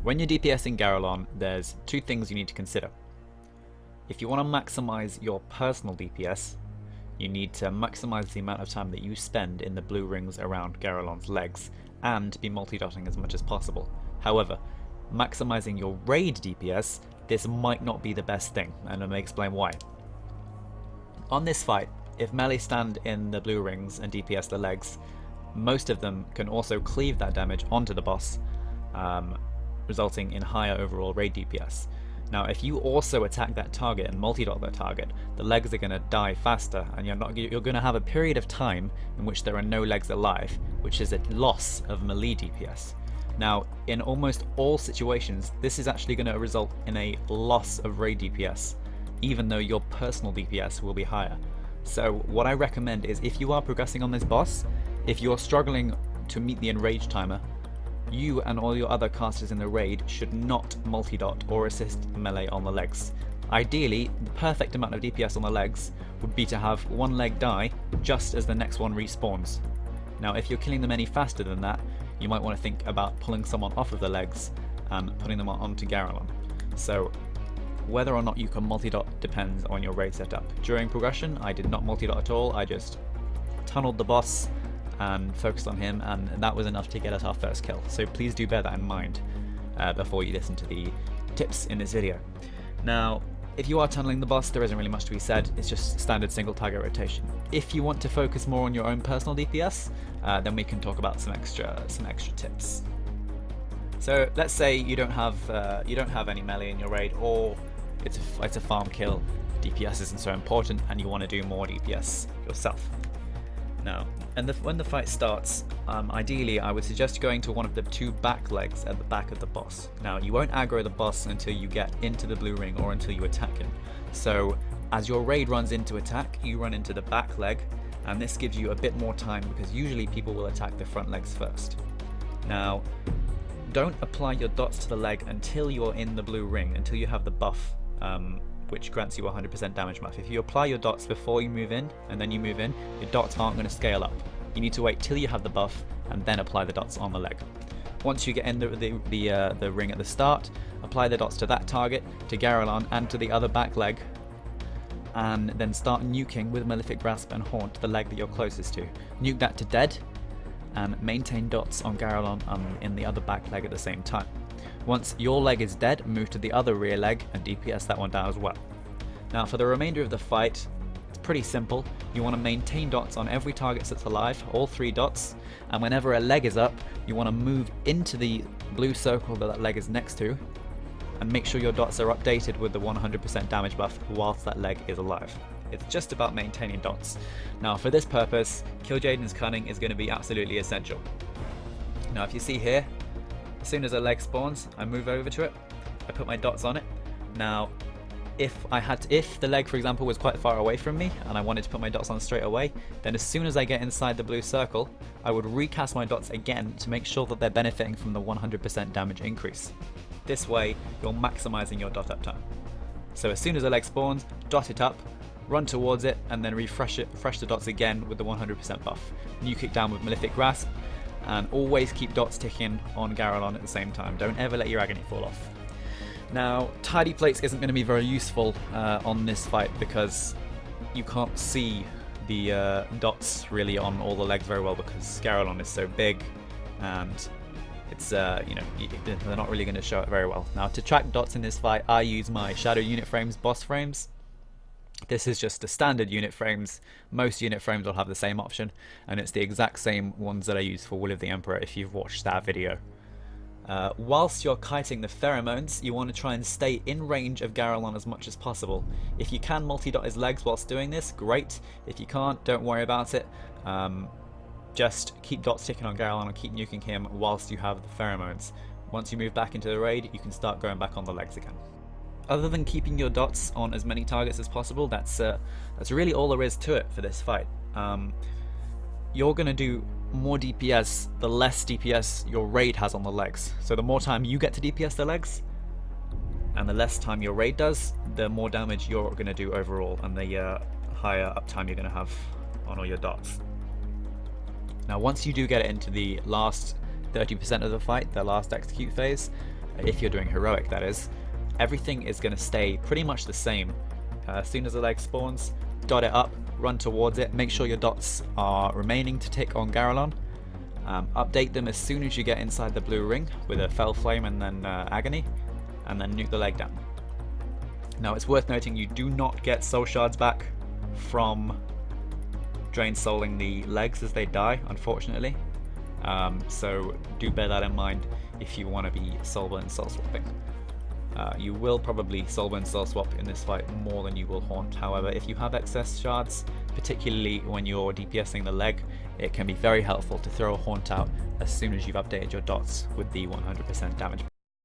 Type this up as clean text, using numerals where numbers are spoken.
When you're DPSing Garalon, there's two things you need to consider. If you want to maximize your personal DPS, you need to maximize the amount of time that you spend in the blue rings around Garalon's legs and be multi-dotting as much as possible. However, maximizing your raid DPS, this might not be the best thing, and let me explain why. On this fight, if melee stand in the blue rings and DPS the legs, most of them can also cleave that damage onto the boss, resulting in higher overall raid DPS. Now, if you also attack that target and multi-dot that target, the legs are going to die faster, and you're going to have a period of time in which there are no legs alive, which is a loss of melee DPS. Now, in almost all situations, this is actually going to result in a loss of raid DPS, even though your personal DPS will be higher. So what I recommend is, if you are progressing on this boss, if you're struggling to meet the enrage timer, you and all your other casters in the raid should not multi-dot or assist melee on the legs. Ideally, the perfect amount of DPS on the legs would be to have one leg die just as the next one respawns. Now, if you're killing them any faster than that, you might want to think about pulling someone off of the legs and putting them onto Garalon. So whether or not you can multi-dot depends on your raid setup. During progression, I did not multi-dot at all. I just tunneled the boss and focused on him, and that was enough to get us our first kill. So please do bear that in mind before you listen to the tips in this video. Now, if you are tunneling the boss, there isn't really much to be said. It's just standard single target rotation. If you want to focus more on your own personal DPS, then we can talk about some extra tips. So let's say you don't have any melee in your raid, or it's a farm kill. DPS isn't so important, and you want to do more DPS yourself. Now, when the fight starts, ideally I would suggest going to one of the two back legs at the back of the boss. Now, you won't aggro the boss until you get into the blue ring or until you attack him. So as your raid runs into attack, you run into the back leg, and this gives you a bit more time because usually people will attack the front legs first. Now, don't apply your dots to the leg until you're in the blue ring, until you have the buff, which grants you 100% damage buff. If you apply your dots before you move in, and then you move in, your dots aren't going to scale up. You need to wait till you have the buff, and then apply the dots on the leg. Once you get in the ring at the start, apply the dots to that target, to Garalon, and to the other back leg, and then start nuking with Malefic Grasp and Haunt the leg that you're closest to. Nuke that to dead, and maintain dots on Garalon in the other back leg at the same time. Once your leg is dead, move to the other rear leg and DPS that one down as well. Now, for the remainder of the fight, it's pretty simple. You want to maintain dots on every target that's alive, all 3 dots, and whenever a leg is up, you want to move into the blue circle that leg is next to, and make sure your dots are updated with the 100% damage buff whilst that leg is alive. It's just about maintaining dots. Now, for this purpose, Killjaden's Cunning is going to be absolutely essential. Now, if you see here, as soon as a leg spawns, I move over to it, I put my dots on it. Now, if the leg, for example, was quite far away from me and I wanted to put my dots on straight away, then as soon as I get inside the blue circle, I would recast my dots again to make sure that they're benefiting from the 100% damage increase. This way, you're maximizing your dot up time. So as soon as a leg spawns, dot it up, run towards it, and then refresh the dots again with the 100% buff. Nuke it down with Malefic Grasp, and always keep dots ticking on Garalon at the same time. Don't ever let your agony fall off. Now, tidy plates isn't going to be very useful on this fight because you can't see the dots really on all the legs very well because Garalon is so big, and it's they're not really going to show it very well. Now, to track dots in this fight, I use my Shadow Unit Frames boss frames. This is just the standard unit frames. Most unit frames will have the same option, and it's the exact same ones that I use for Will of the Emperor if you've watched that video. Whilst you're kiting the pheromones, you want to try and stay in range of Garalon as much as possible. If you can multi-dot his legs whilst doing this, great. If you can't, don't worry about it. Just keep dots ticking on Garalon and keep nuking him whilst you have the pheromones. Once you move back into the raid, you can start going back on the legs again. Other than keeping your dots on as many targets as possible, that's really all there is to it for this fight. You're going to do more DPS the less DPS your raid has on the legs. So the more time you get to DPS the legs, and the less time your raid does, the more damage you're going to do overall, and the higher uptime you're going to have on all your dots. Now, once you do get it into the last 30% of the fight, the last execute phase, if you're doing heroic that is, everything is going to stay pretty much the same. As soon as the leg spawns, dot it up, run towards it, make sure your dots are remaining to tick on Garalon. Update them as soon as you get inside the blue ring with a Fell Flame and then Agony, and then nuke the leg down. Now it's worth noting you do not get soul shards back from drain souling the legs as they die, unfortunately. So do bear that in mind if you want to be soul and soul swapping. You will probably soul and soul swap in this fight more than you will haunt. However, if you have excess shards, particularly when you're DPSing the leg, it can be very helpful to throw a haunt out as soon as you've updated your dots with the 100% damage